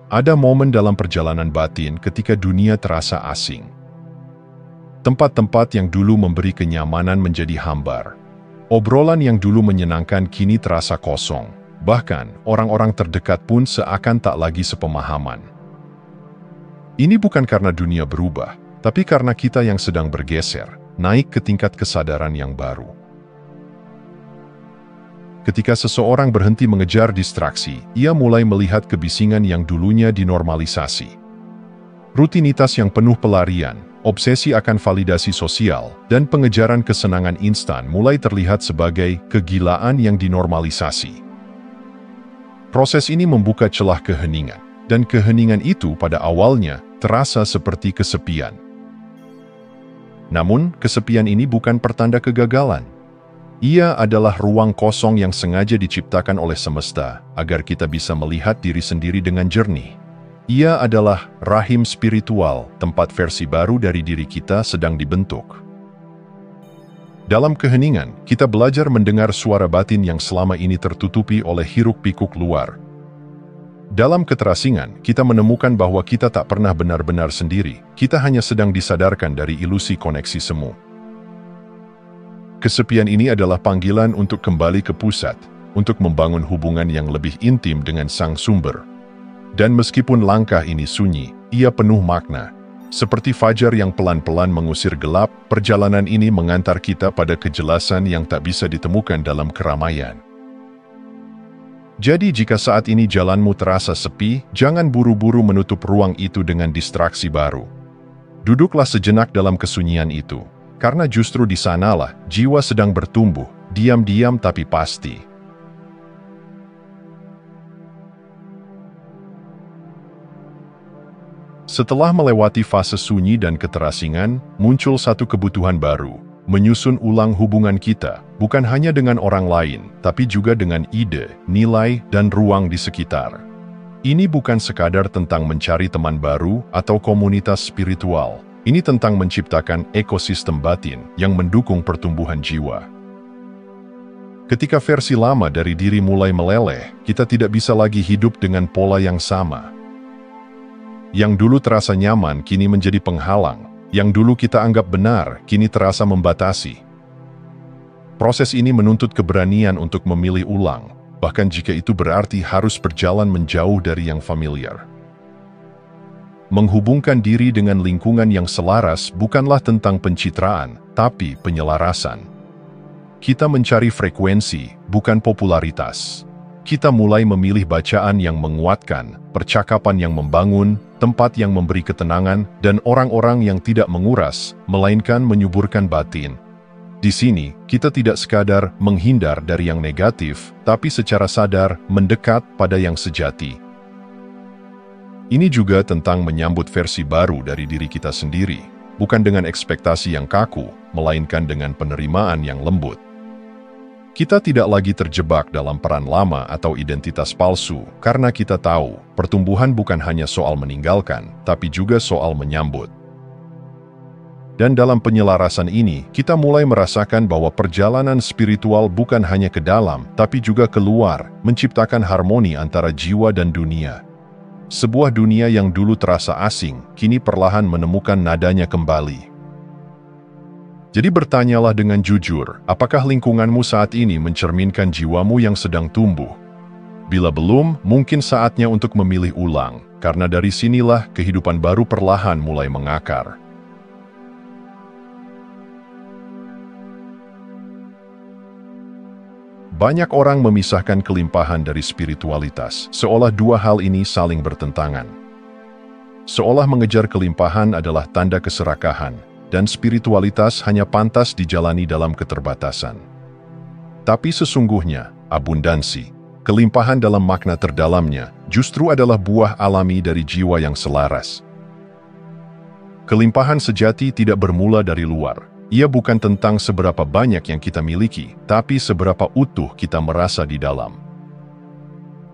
Ada momen dalam perjalanan batin ketika dunia terasa asing. Tempat-tempat yang dulu memberi kenyamanan menjadi hambar. Obrolan yang dulu menyenangkan kini terasa kosong. Bahkan, orang-orang terdekat pun seakan tak lagi sepemahaman. Ini bukan karena dunia berubah, tapi karena kita yang sedang bergeser, naik ke tingkat kesadaran yang baru. Ketika seseorang berhenti mengejar distraksi, ia mulai melihat kebisingan yang dulunya dinormalisasi. Rutinitas yang penuh pelarian, obsesi akan validasi sosial, dan pengejaran kesenangan instan mulai terlihat sebagai kegilaan yang dinormalisasi. Proses ini membuka celah keheningan, dan keheningan itu pada awalnya terasa seperti kesepian. Namun, kesepian ini bukan pertanda kegagalan. Ia adalah ruang kosong yang sengaja diciptakan oleh semesta, agar kita bisa melihat diri sendiri dengan jernih. Ia adalah rahim spiritual, tempat versi baru dari diri kita sedang dibentuk. Dalam keheningan, kita belajar mendengar suara batin yang selama ini tertutupi oleh hiruk-pikuk luar. Dalam keterasingan, kita menemukan bahwa kita tak pernah benar-benar sendiri, kita hanya sedang disadarkan dari ilusi koneksi semu. Kesepian ini adalah panggilan untuk kembali ke pusat, untuk membangun hubungan yang lebih intim dengan sang sumber. Dan meskipun langkah ini sunyi, ia penuh makna. Seperti fajar yang pelan-pelan mengusir gelap, perjalanan ini mengantar kita pada kejelasan yang tak bisa ditemukan dalam keramaian. Jadi jika saat ini jalanmu terasa sepi, jangan buru-buru menutup ruang itu dengan distraksi baru. Duduklah sejenak dalam kesunyian itu. Karena justru di sanalah jiwa sedang bertumbuh, diam-diam tapi pasti. Setelah melewati fase sunyi dan keterasingan, muncul satu kebutuhan baru, menyusun ulang hubungan kita, bukan hanya dengan orang lain, tapi juga dengan ide, nilai, dan ruang di sekitar. Ini bukan sekadar tentang mencari teman baru atau komunitas spiritual. Ini tentang menciptakan ekosistem batin yang mendukung pertumbuhan jiwa. Ketika versi lama dari diri mulai meleleh, kita tidak bisa lagi hidup dengan pola yang sama. Yang dulu terasa nyaman, kini menjadi penghalang. Yang dulu kita anggap benar, kini terasa membatasi. Proses ini menuntut keberanian untuk memilih ulang, bahkan jika itu berarti harus berjalan menjauh dari yang familiar. Menghubungkan diri dengan lingkungan yang selaras bukanlah tentang pencitraan, tapi penyelarasan. Kita mencari frekuensi, bukan popularitas. Kita mulai memilih bacaan yang menguatkan, percakapan yang membangun, tempat yang memberi ketenangan, dan orang-orang yang tidak menguras, melainkan menyuburkan batin. Di sini, kita tidak sekadar menghindar dari yang negatif, tapi secara sadar mendekat pada yang sejati. Ini juga tentang menyambut versi baru dari diri kita sendiri, bukan dengan ekspektasi yang kaku, melainkan dengan penerimaan yang lembut. Kita tidak lagi terjebak dalam peran lama atau identitas palsu, karena kita tahu pertumbuhan bukan hanya soal meninggalkan, tapi juga soal menyambut. Dan dalam penyelarasan ini, kita mulai merasakan bahwa perjalanan spiritual bukan hanya ke dalam, tapi juga keluar, menciptakan harmoni antara jiwa dan dunia. Sebuah dunia yang dulu terasa asing, kini perlahan menemukan nadanya kembali. Jadi bertanyalah dengan jujur, apakah lingkunganmu saat ini mencerminkan jiwamu yang sedang tumbuh? Bila belum, mungkin saatnya untuk memilih ulang, karena dari sinilah kehidupan baru perlahan mulai mengakar. Banyak orang memisahkan kelimpahan dari spiritualitas, seolah dua hal ini saling bertentangan. Seolah mengejar kelimpahan adalah tanda keserakahan, dan spiritualitas hanya pantas dijalani dalam keterbatasan. Tapi sesungguhnya, abundansi, kelimpahan dalam makna terdalamnya, justru adalah buah alami dari jiwa yang selaras. Kelimpahan sejati tidak bermula dari luar. Ia bukan tentang seberapa banyak yang kita miliki, tapi seberapa utuh kita merasa di dalam.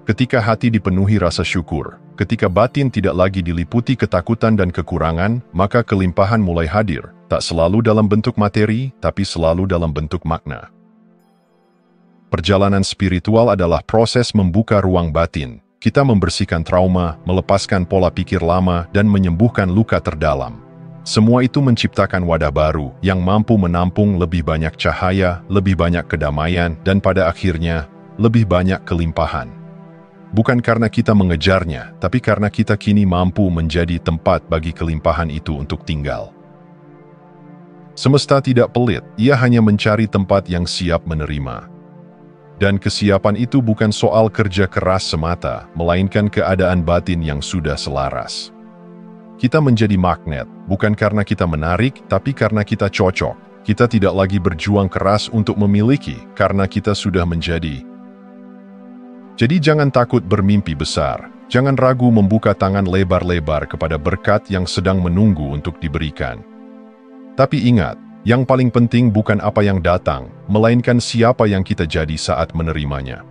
Ketika hati dipenuhi rasa syukur, ketika batin tidak lagi diliputi ketakutan dan kekurangan, maka kelimpahan mulai hadir, tak selalu dalam bentuk materi, tapi selalu dalam bentuk makna. Perjalanan spiritual adalah proses membuka ruang batin, Kita membersihkan trauma, melepaskan pola pikir lama, dan menyembuhkan luka terdalam. Semua itu menciptakan wadah baru yang mampu menampung lebih banyak cahaya, lebih banyak kedamaian, dan pada akhirnya, lebih banyak kelimpahan. Bukan karena kita mengejarnya, tapi karena kita kini mampu menjadi tempat bagi kelimpahan itu untuk tinggal. Semesta tidak pelit, ia hanya mencari tempat yang siap menerima. Dan kesiapan itu bukan soal kerja keras semata, melainkan keadaan batin yang sudah selaras. Kita menjadi magnet, bukan karena kita menarik, tapi karena kita cocok. Kita tidak lagi berjuang keras untuk memiliki, karena kita sudah menjadi. Jadi jangan takut bermimpi besar, jangan ragu membuka tangan lebar-lebar kepada berkat yang sedang menunggu untuk diberikan. Tapi ingat, yang paling penting bukan apa yang datang, melainkan siapa yang kita jadi saat menerimanya.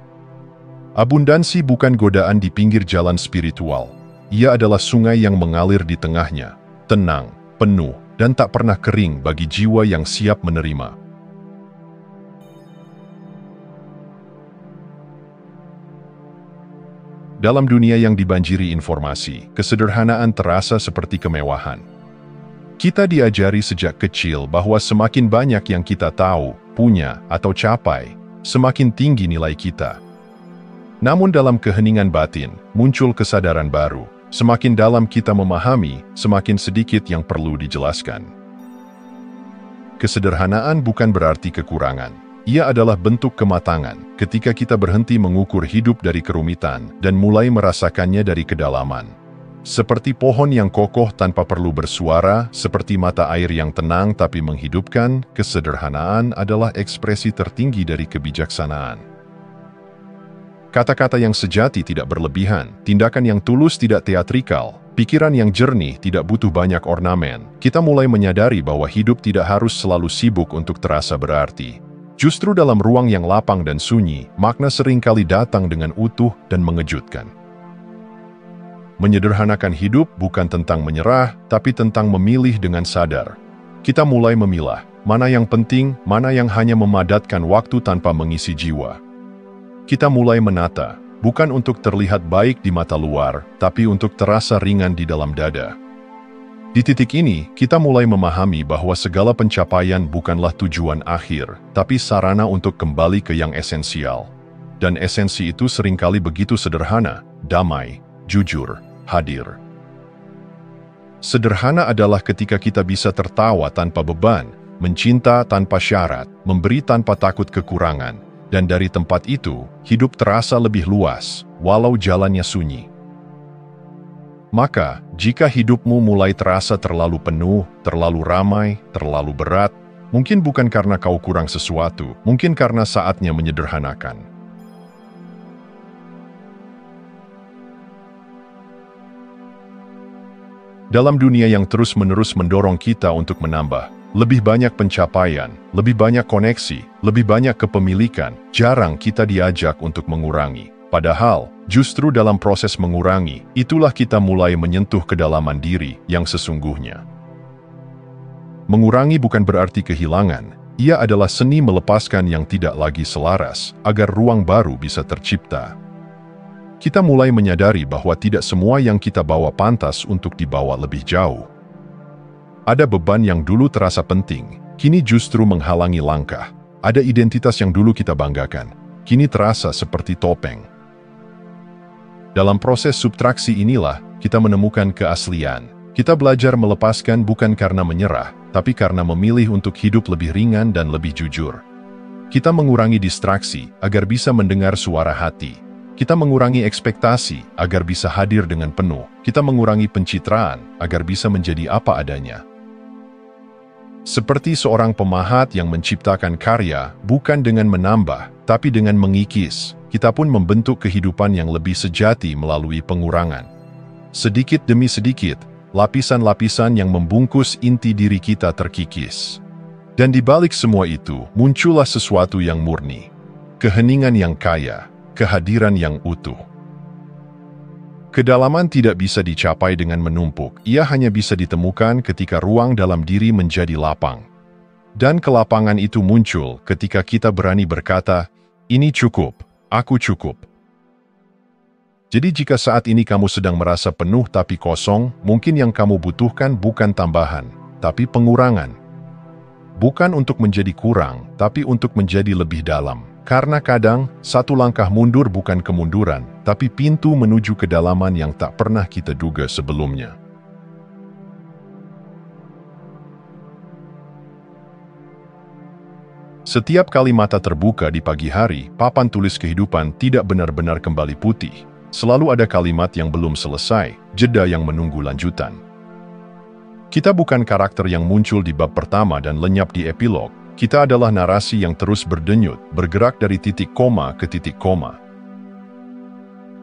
Abundansi bukan godaan di pinggir jalan spiritual. Ia adalah sungai yang mengalir di tengahnya, tenang, penuh, dan tak pernah kering bagi jiwa yang siap menerima. Dalam dunia yang dibanjiri informasi, kesederhanaan terasa seperti kemewahan. Kita diajari sejak kecil bahwa semakin banyak yang kita tahu, punya, atau capai, semakin tinggi nilai kita. Namun dalam keheningan batin, muncul kesadaran baru. Semakin dalam kita memahami, semakin sedikit yang perlu dijelaskan. Kesederhanaan bukan berarti kekurangan. Ia adalah bentuk kematangan ketika kita berhenti mengukur hidup dari kerumitan dan mulai merasakannya dari kedalaman. Seperti pohon yang kokoh tanpa perlu bersuara, seperti mata air yang tenang tapi menghidupkan, kesederhanaan adalah ekspresi tertinggi dari kebijaksanaan. Kata-kata yang sejati tidak berlebihan, tindakan yang tulus tidak teatrikal, pikiran yang jernih tidak butuh banyak ornamen. Kita mulai menyadari bahwa hidup tidak harus selalu sibuk untuk terasa berarti. Justru dalam ruang yang lapang dan sunyi, makna seringkali datang dengan utuh dan mengejutkan. Menyederhanakan hidup bukan tentang menyerah, tapi tentang memilih dengan sadar. Kita mulai memilah, mana yang penting, mana yang hanya memadatkan waktu tanpa mengisi jiwa. Kita mulai menata, bukan untuk terlihat baik di mata luar, tapi untuk terasa ringan di dalam dada. Di titik ini, kita mulai memahami bahwa segala pencapaian bukanlah tujuan akhir, tapi sarana untuk kembali ke yang esensial. Dan esensi itu seringkali begitu sederhana, damai, jujur, hadir. Sederhana adalah ketika kita bisa tertawa tanpa beban, mencinta tanpa syarat, memberi tanpa takut kekurangan, dan dari tempat itu, hidup terasa lebih luas, walau jalannya sunyi. Maka, jika hidupmu mulai terasa terlalu penuh, terlalu ramai, terlalu berat, mungkin bukan karena kau kurang sesuatu, mungkin karena saatnya menyederhanakan. Dalam dunia yang terus-menerus mendorong kita untuk menambah, lebih banyak pencapaian, lebih banyak koneksi, lebih banyak kepemilikan, jarang kita diajak untuk mengurangi. Padahal, justru dalam proses mengurangi, itulah kita mulai menyentuh kedalaman diri yang sesungguhnya. Mengurangi bukan berarti kehilangan, ia adalah seni melepaskan yang tidak lagi selaras, agar ruang baru bisa tercipta. Kita mulai menyadari bahwa tidak semua yang kita bawa pantas untuk dibawa lebih jauh. Ada beban yang dulu terasa penting, kini justru menghalangi langkah. Ada identitas yang dulu kita banggakan, kini terasa seperti topeng. Dalam proses subtraksi inilah, kita menemukan keaslian. Kita belajar melepaskan bukan karena menyerah, tapi karena memilih untuk hidup lebih ringan dan lebih jujur. Kita mengurangi distraksi agar bisa mendengar suara hati. Kita mengurangi ekspektasi agar bisa hadir dengan penuh. Kita mengurangi pencitraan agar bisa menjadi apa adanya. Seperti seorang pemahat yang menciptakan karya bukan dengan menambah, tapi dengan mengikis, kita pun membentuk kehidupan yang lebih sejati melalui pengurangan. Sedikit demi sedikit, lapisan-lapisan yang membungkus inti diri kita terkikis. Dan di balik semua itu, muncullah sesuatu yang murni. Keheningan yang kaya, kehadiran yang utuh. Kedalaman tidak bisa dicapai dengan menumpuk, ia hanya bisa ditemukan ketika ruang dalam diri menjadi lapang. Dan kelapangan itu muncul ketika kita berani berkata, "Ini cukup, aku cukup." Jadi jika saat ini kamu sedang merasa penuh tapi kosong, mungkin yang kamu butuhkan bukan tambahan, tapi pengurangan. Bukan untuk menjadi kurang, tapi untuk menjadi lebih dalam. Karena kadang, satu langkah mundur bukan kemunduran, tapi pintu menuju kedalaman yang tak pernah kita duga sebelumnya. Setiap kali mata terbuka di pagi hari, papan tulis kehidupan tidak benar-benar kembali putih. Selalu ada kalimat yang belum selesai, jeda yang menunggu lanjutan. Kita bukan karakter yang muncul di bab pertama dan lenyap di epilog. Kita adalah narasi yang terus berdenyut, bergerak dari titik koma ke titik koma.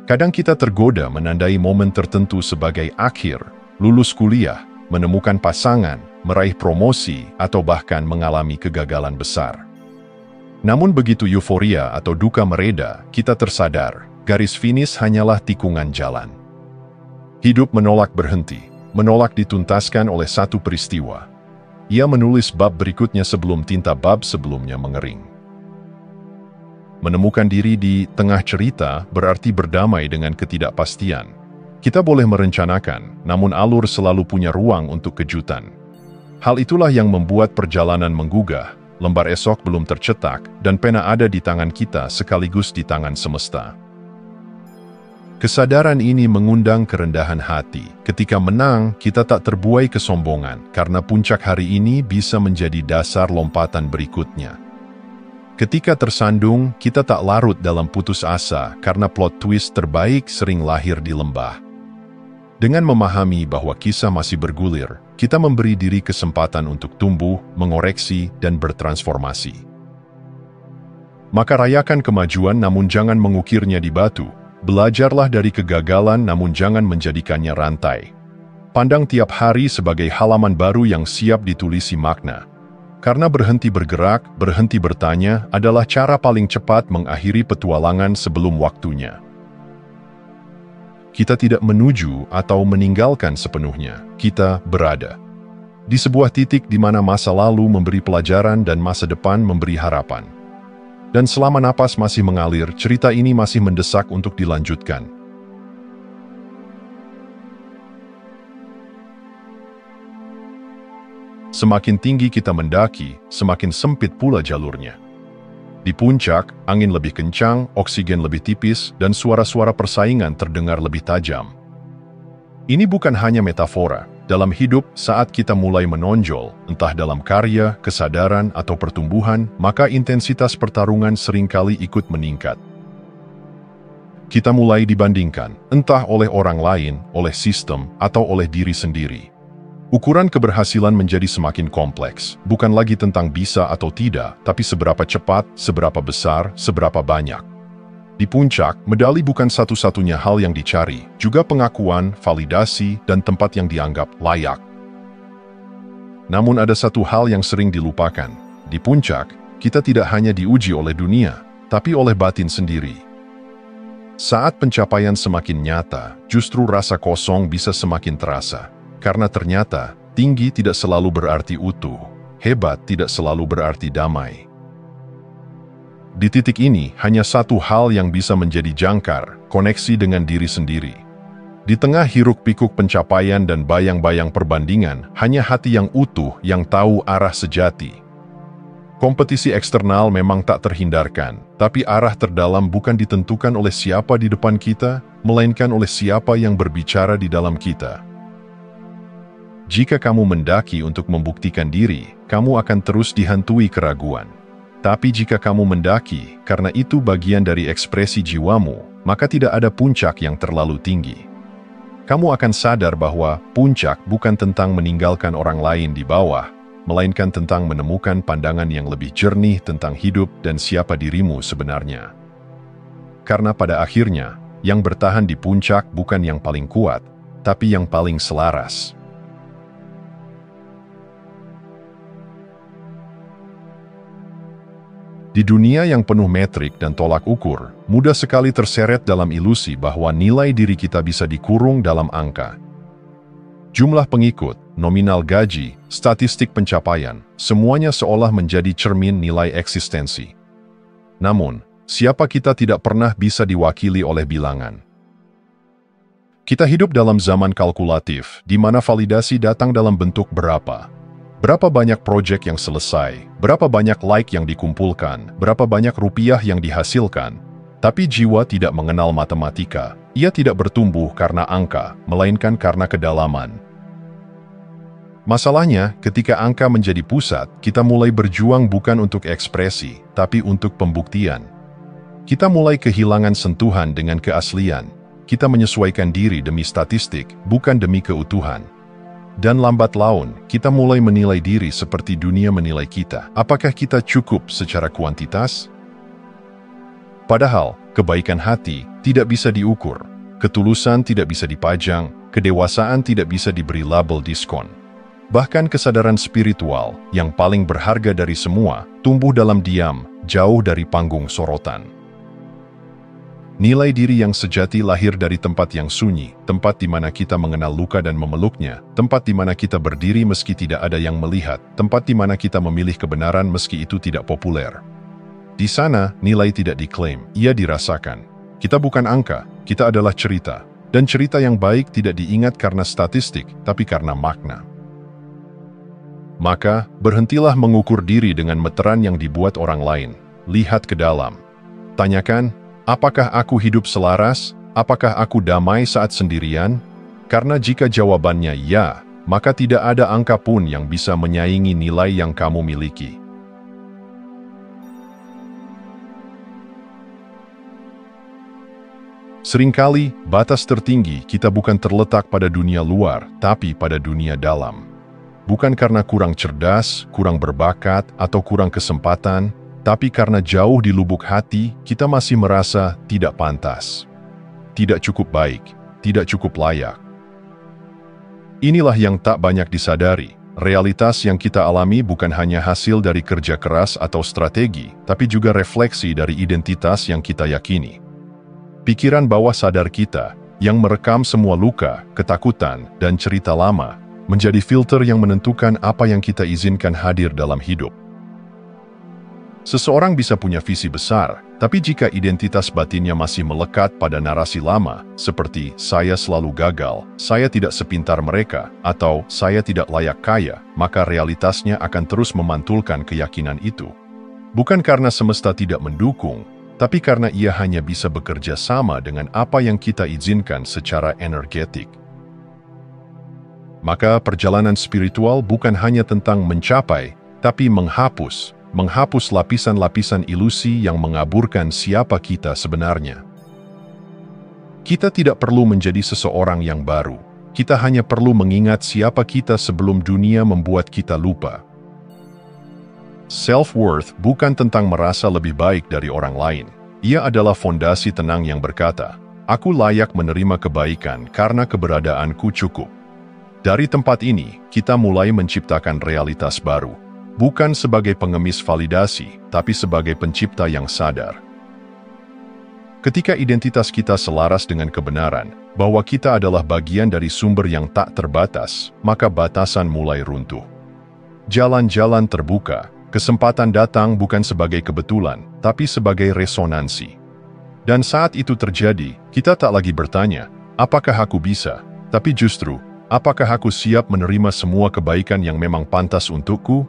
Kadang kita tergoda menandai momen tertentu sebagai akhir, lulus kuliah, menemukan pasangan, meraih promosi, atau bahkan mengalami kegagalan besar. Namun begitu euforia atau duka mereda, kita tersadar, garis finish hanyalah tikungan jalan. Hidup menolak berhenti, menolak dituntaskan oleh satu peristiwa. Ia menulis bab berikutnya sebelum tinta bab sebelumnya mengering. Menemukan diri di tengah cerita berarti berdamai dengan ketidakpastian. Kita boleh merencanakan, namun alur selalu punya ruang untuk kejutan. Hal itulah yang membuat perjalanan menggugah. Lembar esok belum tercetak, dan pena ada di tangan kita sekaligus di tangan semesta. Kesadaran ini mengundang kerendahan hati. Ketika menang, kita tak terbuai kesombongan, karena puncak hari ini bisa menjadi dasar lompatan berikutnya. Ketika tersandung, kita tak larut dalam putus asa, karena plot twist terbaik sering lahir di lembah. Dengan memahami bahwa kisah masih bergulir, kita memberi diri kesempatan untuk tumbuh, mengoreksi, dan bertransformasi. Maka rayakan kemajuan namun jangan mengukirnya di batu. Belajarlah dari kegagalan namun jangan menjadikannya rantai. Pandang tiap hari sebagai halaman baru yang siap ditulisi makna. Karena berhenti bergerak, berhenti bertanya adalah cara paling cepat mengakhiri petualangan sebelum waktunya. Kita tidak menuju atau meninggalkan sepenuhnya, kita berada di sebuah titik di mana masa lalu memberi pelajaran dan masa depan memberi harapan. Dan selama napas masih mengalir, cerita ini masih mendesak untuk dilanjutkan. Semakin tinggi kita mendaki, semakin sempit pula jalurnya. Di puncak, angin lebih kencang, oksigen lebih tipis, dan suara-suara persaingan terdengar lebih tajam. Ini bukan hanya metafora. Dalam hidup, saat kita mulai menonjol, entah dalam karya, kesadaran, atau pertumbuhan, maka intensitas pertarungan seringkali ikut meningkat. Kita mulai dibandingkan, entah oleh orang lain, oleh sistem, atau oleh diri sendiri. Ukuran keberhasilan menjadi semakin kompleks, bukan lagi tentang bisa atau tidak, tapi seberapa cepat, seberapa besar, seberapa banyak. Di puncak, medali bukan satu-satunya hal yang dicari, juga pengakuan, validasi, dan tempat yang dianggap layak. Namun ada satu hal yang sering dilupakan. Di puncak, kita tidak hanya diuji oleh dunia, tapi oleh batin sendiri. Saat pencapaian semakin nyata, justru rasa kosong bisa semakin terasa. Karena ternyata, tinggi tidak selalu berarti utuh, hebat tidak selalu berarti damai. Di titik ini, hanya satu hal yang bisa menjadi jangkar, koneksi dengan diri sendiri. Di tengah hiruk-pikuk pencapaian dan bayang-bayang perbandingan, hanya hati yang utuh yang tahu arah sejati. Kompetisi eksternal memang tak terhindarkan, tapi arah terdalam bukan ditentukan oleh siapa di depan kita, melainkan oleh siapa yang berbicara di dalam kita. Jika kamu mendaki untuk membuktikan diri, kamu akan terus dihantui keraguan. Tapi jika kamu mendaki karena itu bagian dari ekspresi jiwamu, maka tidak ada puncak yang terlalu tinggi. Kamu akan sadar bahwa puncak bukan tentang meninggalkan orang lain di bawah, melainkan tentang menemukan pandangan yang lebih jernih tentang hidup dan siapa dirimu sebenarnya. Karena pada akhirnya, yang bertahan di puncak bukan yang paling kuat, tapi yang paling selaras. Di dunia yang penuh metrik dan tolak ukur, mudah sekali terseret dalam ilusi bahwa nilai diri kita bisa dikurung dalam angka. Jumlah pengikut, nominal gaji, statistik pencapaian, semuanya seolah menjadi cermin nilai eksistensi. Namun, siapa kita tidak pernah bisa diwakili oleh bilangan. Kita hidup dalam zaman kalkulatif, di mana validasi datang dalam bentuk berapa. Berapa banyak proyek yang selesai, berapa banyak like yang dikumpulkan, berapa banyak rupiah yang dihasilkan. Tapi jiwa tidak mengenal matematika. Ia tidak bertumbuh karena angka, melainkan karena kedalaman. Masalahnya, ketika angka menjadi pusat, kita mulai berjuang bukan untuk ekspresi, tapi untuk pembuktian. Kita mulai kehilangan sentuhan dengan keaslian. Kita menyesuaikan diri demi statistik, bukan demi keutuhan. Dan lambat laun, kita mulai menilai diri seperti dunia menilai kita. Apakah kita cukup secara kuantitas? Padahal, kebaikan hati tidak bisa diukur, ketulusan tidak bisa dipajang, kedewasaan tidak bisa diberi label diskon. Bahkan kesadaran spiritual, yang paling berharga dari semua, tumbuh dalam diam, jauh dari panggung sorotan. Nilai diri yang sejati lahir dari tempat yang sunyi, tempat di mana kita mengenal luka dan memeluknya, tempat di mana kita berdiri meski tidak ada yang melihat, tempat di mana kita memilih kebenaran meski itu tidak populer. Di sana, nilai tidak diklaim, ia dirasakan. Kita bukan angka, kita adalah cerita. Dan cerita yang baik tidak diingat karena statistik, tapi karena makna. Maka, berhentilah mengukur diri dengan meteran yang dibuat orang lain. Lihat ke dalam. Tanyakan, apakah aku hidup selaras? Apakah aku damai saat sendirian? Karena jika jawabannya ya, maka tidak ada angka pun yang bisa menyaingi nilai yang kamu miliki. Seringkali, batas tertinggi kita bukan terletak pada dunia luar, tapi pada dunia dalam. Bukan karena kurang cerdas, kurang berbakat, atau kurang kesempatan, tapi karena jauh di lubuk hati, kita masih merasa tidak pantas. Tidak cukup baik, tidak cukup layak. Inilah yang tak banyak disadari. Realitas yang kita alami bukan hanya hasil dari kerja keras atau strategi, tapi juga refleksi dari identitas yang kita yakini. Pikiran bawah sadar kita, yang merekam semua luka, ketakutan, dan cerita lama, menjadi filter yang menentukan apa yang kita izinkan hadir dalam hidup. Seseorang bisa punya visi besar, tapi jika identitas batinnya masih melekat pada narasi lama, seperti saya selalu gagal, saya tidak sepintar mereka, atau saya tidak layak kaya, maka realitasnya akan terus memantulkan keyakinan itu. Bukan karena semesta tidak mendukung, tapi karena ia hanya bisa bekerja sama dengan apa yang kita izinkan secara energetik. Maka perjalanan spiritual bukan hanya tentang mencapai, tapi menghapus lapisan-lapisan ilusi yang mengaburkan siapa kita sebenarnya. Kita tidak perlu menjadi seseorang yang baru. Kita hanya perlu mengingat siapa kita sebelum dunia membuat kita lupa. Self-worth bukan tentang merasa lebih baik dari orang lain. Ia adalah fondasi tenang yang berkata, aku layak menerima kebaikan karena keberadaanku cukup. Dari tempat ini, kita mulai menciptakan realitas baru. Bukan sebagai pengemis validasi, tapi sebagai pencipta yang sadar. Ketika identitas kita selaras dengan kebenaran, bahwa kita adalah bagian dari sumber yang tak terbatas, maka batasan mulai runtuh. Jalan-jalan terbuka, kesempatan datang bukan sebagai kebetulan, tapi sebagai resonansi. Dan saat itu terjadi, kita tak lagi bertanya, apakah aku bisa? Tapi justru, apakah aku siap menerima semua kebaikan yang memang pantas untukku?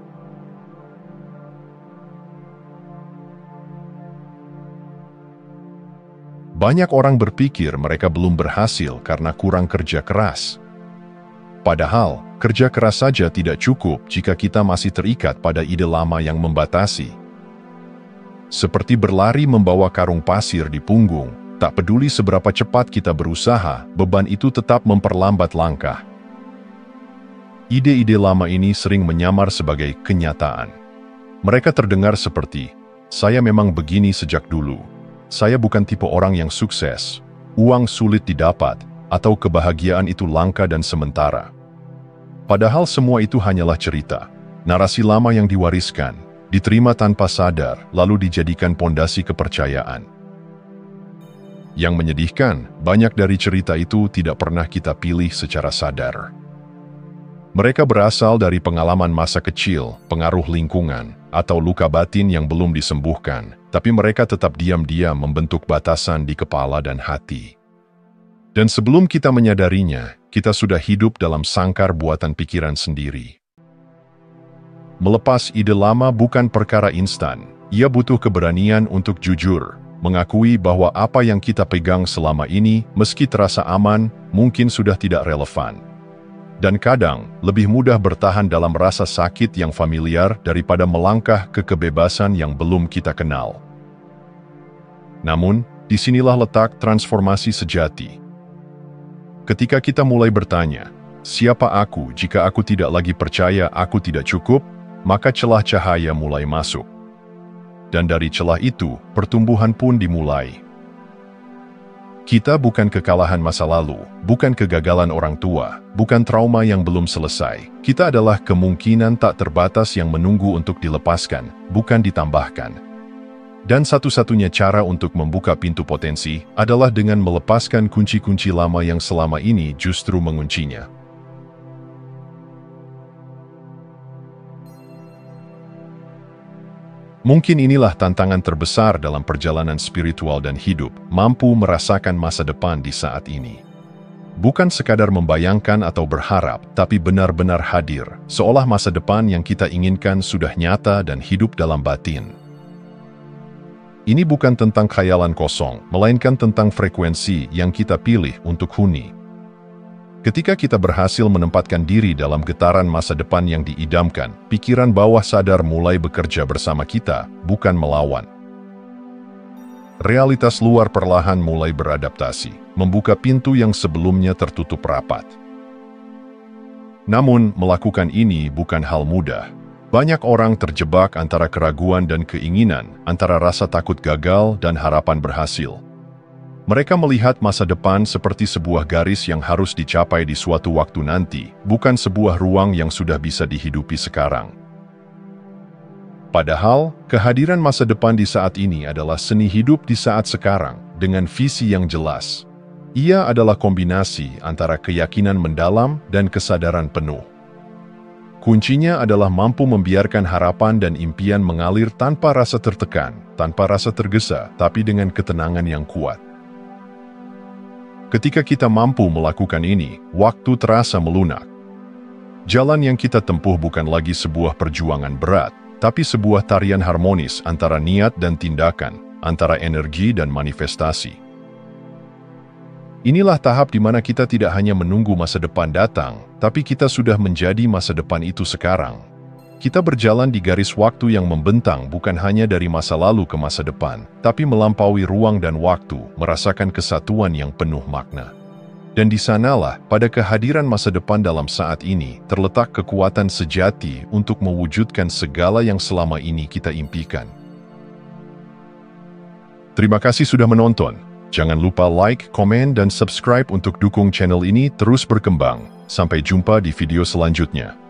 Banyak orang berpikir mereka belum berhasil karena kurang kerja keras. Padahal, kerja keras saja tidak cukup jika kita masih terikat pada ide lama yang membatasi. Seperti berlari membawa karung pasir di punggung, tak peduli seberapa cepat kita berusaha, beban itu tetap memperlambat langkah. Ide-ide lama ini sering menyamar sebagai kenyataan. Mereka terdengar seperti, saya memang begini sejak dulu. Saya bukan tipe orang yang sukses, uang sulit didapat, atau kebahagiaan itu langka dan sementara. Padahal semua itu hanyalah cerita, narasi lama yang diwariskan, diterima tanpa sadar, lalu dijadikan pondasi kepercayaan. Yang menyedihkan, banyak dari cerita itu tidak pernah kita pilih secara sadar. Mereka berasal dari pengalaman masa kecil, pengaruh lingkungan, atau luka batin yang belum disembuhkan, tapi mereka tetap diam-diam membentuk batasan di kepala dan hati. Dan sebelum kita menyadarinya, kita sudah hidup dalam sangkar buatan pikiran sendiri. Melepas ide lama bukan perkara instan. Ia butuh keberanian untuk jujur, mengakui bahwa apa yang kita pegang selama ini, meski terasa aman, mungkin sudah tidak relevan. Dan kadang, lebih mudah bertahan dalam rasa sakit yang familiar daripada melangkah ke kebebasan yang belum kita kenal. Namun, disinilah letak transformasi sejati. Ketika kita mulai bertanya, siapa aku jika aku tidak lagi percaya aku tidak cukup, maka celah cahaya mulai masuk. Dan dari celah itu, pertumbuhan pun dimulai. Kita bukan kekalahan masa lalu, bukan kegagalan orang tua, bukan trauma yang belum selesai. Kita adalah kemungkinan tak terbatas yang menunggu untuk dilepaskan, bukan ditambahkan. Dan satu-satunya cara untuk membuka pintu potensi adalah dengan melepaskan kunci-kunci lama yang selama ini justru menguncinya. Mungkin inilah tantangan terbesar dalam perjalanan spiritual dan hidup, mampu merasakan masa depan di saat ini. Bukan sekadar membayangkan atau berharap, tapi benar-benar hadir, seolah masa depan yang kita inginkan sudah nyata dan hidup dalam batin. Ini bukan tentang khayalan kosong, melainkan tentang frekuensi yang kita pilih untuk huni. Ketika kita berhasil menempatkan diri dalam getaran masa depan yang diidamkan, pikiran bawah sadar mulai bekerja bersama kita, bukan melawan. Realitas luar perlahan mulai beradaptasi, membuka pintu yang sebelumnya tertutup rapat. Namun, melakukan ini bukan hal mudah. Banyak orang terjebak antara keraguan dan keinginan, antara rasa takut gagal dan harapan berhasil. Mereka melihat masa depan seperti sebuah garis yang harus dicapai di suatu waktu nanti, bukan sebuah ruang yang sudah bisa dihidupi sekarang. Padahal, kehadiran masa depan di saat ini adalah seni hidup di saat sekarang, dengan visi yang jelas. Ia adalah kombinasi antara keyakinan mendalam dan kesadaran penuh. Kuncinya adalah mampu membiarkan harapan dan impian mengalir tanpa rasa tertekan, tanpa rasa tergesa, tapi dengan ketenangan yang kuat. Ketika kita mampu melakukan ini, waktu terasa melunak. Jalan yang kita tempuh bukan lagi sebuah perjuangan berat, tapi sebuah tarian harmonis antara niat dan tindakan, antara energi dan manifestasi. Inilah tahap di mana kita tidak hanya menunggu masa depan datang, tapi kita sudah menjadi masa depan itu sekarang. Kita berjalan di garis waktu yang membentang bukan hanya dari masa lalu ke masa depan, tapi melampaui ruang dan waktu, merasakan kesatuan yang penuh makna. Dan di sanalah, pada kehadiran masa depan dalam saat ini, terletak kekuatan sejati untuk mewujudkan segala yang selama ini kita impikan. Terima kasih sudah menonton. Jangan lupa like, komen, dan subscribe untuk dukung channel ini terus berkembang. Sampai jumpa di video selanjutnya.